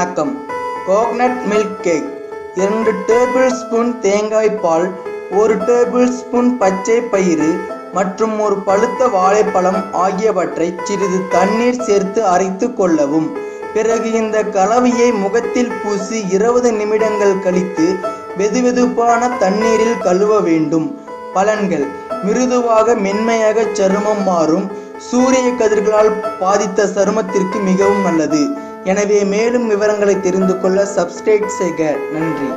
வணக்கம். Coconut milk cake 2 table spoon தேங்காய் பால், 1 table spoon பச்சை பயிறு மற்றும் ஒரு பழுத்த வாழைப்பழம் ஆகியவற்றை சிறிது தண்ணீர் சேர்த்து அரைத்து கொள்ளவும். பிறகு இந்த கலவையை முகத்தில் பூசி 20 நிமிடங்கள் கழித்து வெதுவெதுப்பான தண்ணீரில் கழுவ வேண்டும். பலன்கள்: மிருதுவாக மென்மையாக சருமம் மாறும். சூரிய கதிர்களால் பாதித்த சருமத்திற்கு மிகவும் நல்லது. எனவே மேலும் விவரங்களை தெரிந்து கொள்ள சப்ஸ்கிரைப் செய்க. நன்றி.